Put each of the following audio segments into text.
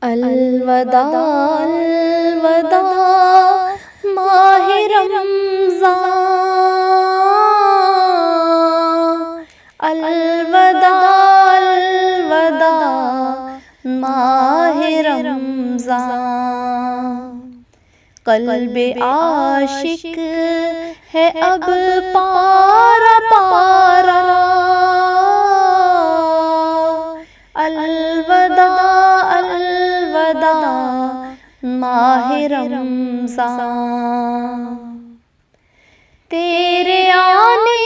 अलवदा अलवदा माहे रमज़ान, अलवदा अलवदा माहे रमज़ान। क़ल्बे आशिक है अब पारा पारा, अलवदा अलवदा माहे रमज़ान। तेरे आने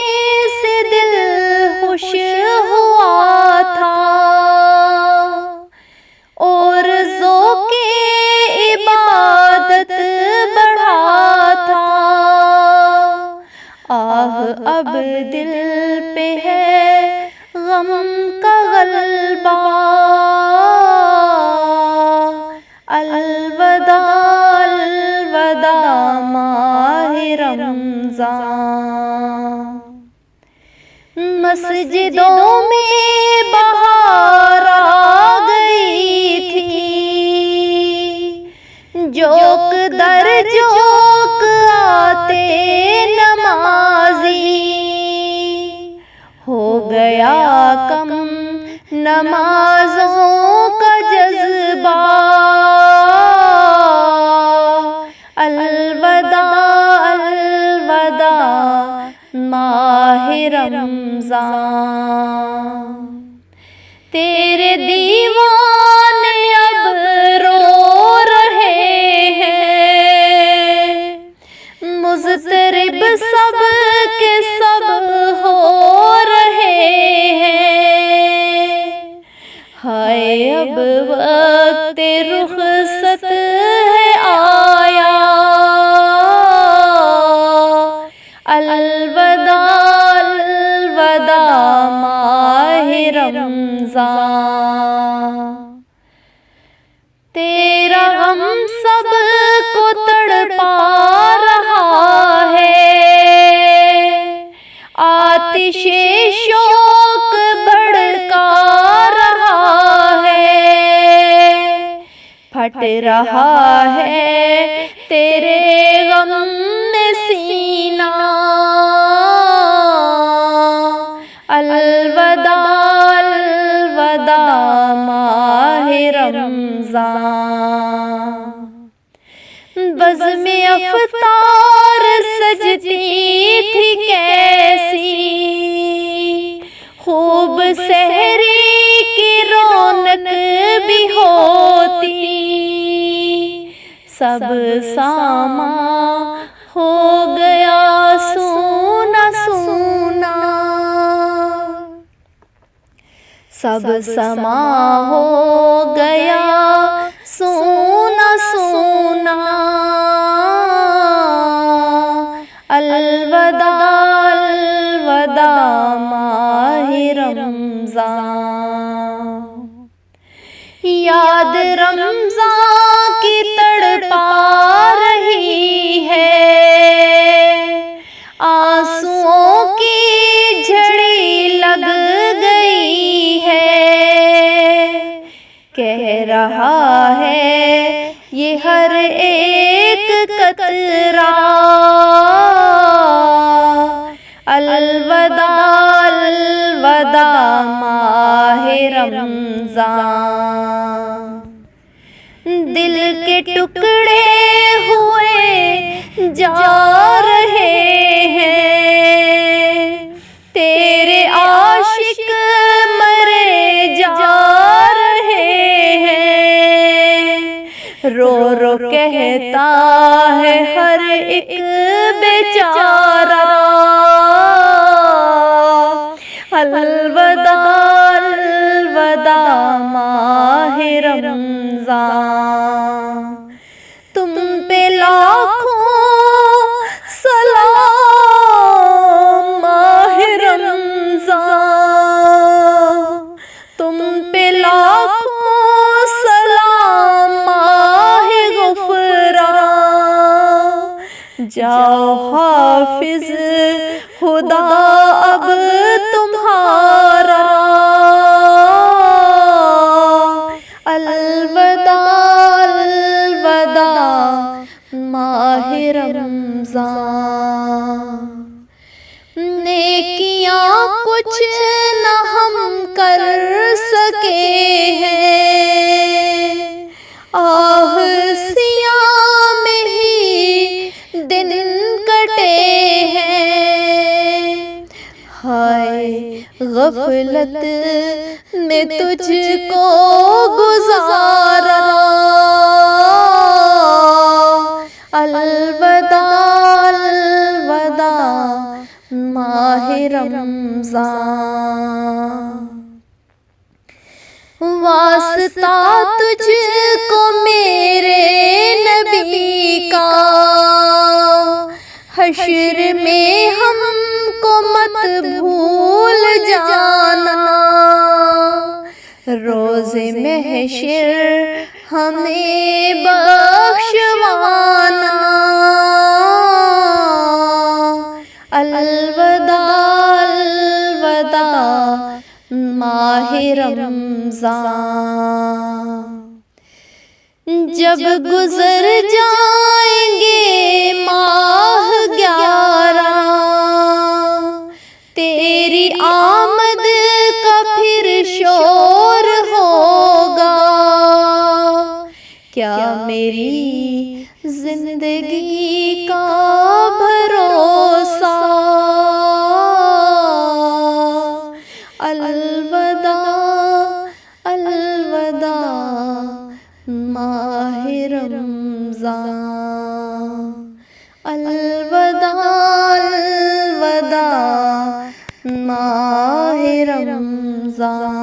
से दिल खुश हुआ था और ज़ौक़े इबादत बढ़ा था। आह अब दिल पे है गम का गलबा, अलवदा अलवदा माहे रमज़ान। मस्जिदों में बहार आ गई थी, जोक दर जोक आते नमाजी। हो गया कम नमाजों का जज्बा, अलवदा अलवदा माहे रमज़ान। तेरे दीवाने अब रो रहे हैं, मुज़तरिब सब के सब हो रहे हैं। हाय अब वक्त रुख़सत है आया, अलवदा अलवदा माहे रमज़ान। तेरा हम सब को तड़पा रहा है, आतिशे शौक़ भड़का रहा है। फट रहा है तेरे गम में सीना, अलवदा अलवदा माहे रमज़ान। बज़्म अफ़तार सजती थी कैसी, खूब सहरी की रौनक भी होती। सब सामा हो गया सूना सूना, सब समा हो गया सूना सूना, अलवदा अलवदा माहे रमज़ान। याद रमज़ान की तड़पा रही है, आंसुओं की झड़ी लग गई है। कह रहा है ये हर एक कतरा, अलवदा अलवदा माहे रमज़ान। दिल के टुकड़े हुए जा रहे हैं, तेरे आशिक मरे जा रहे हैं। रो रो कहता है हर एक बेचारा, अलवदा अलवदा माहे रमज़ान। तुम पे लाखों सलाम माहे रमज़ान, तुम पे लाखों सलाम माहे गुफ़रान। जाओ हाफिज़ खुदा अब तुम्हारा, अलविदा अलविदा माह रमज़ान। नेकियां कुछ न हम कर सके हैं, आह सियाम में ही दिन कटे हैं। हाय गफलत में तुझको गुजारा, अलविदा अलविदा माह रमज़ान। वास्ता तुझको मेरे नबी का, हश्र में हमको मत भूल जाना। रोज़े महशर हमें बख्शवाना, अलविदा अलविदा माह रमज़ान। जब गुजर जाएंगे माह 11, तेरी आमद का फिर शोर होगा। क्या मेरी जिंदगी का भरोसा, अलविदा अलविदा माह रमज़ान। अलविदा अलविदा माह रमज़ान।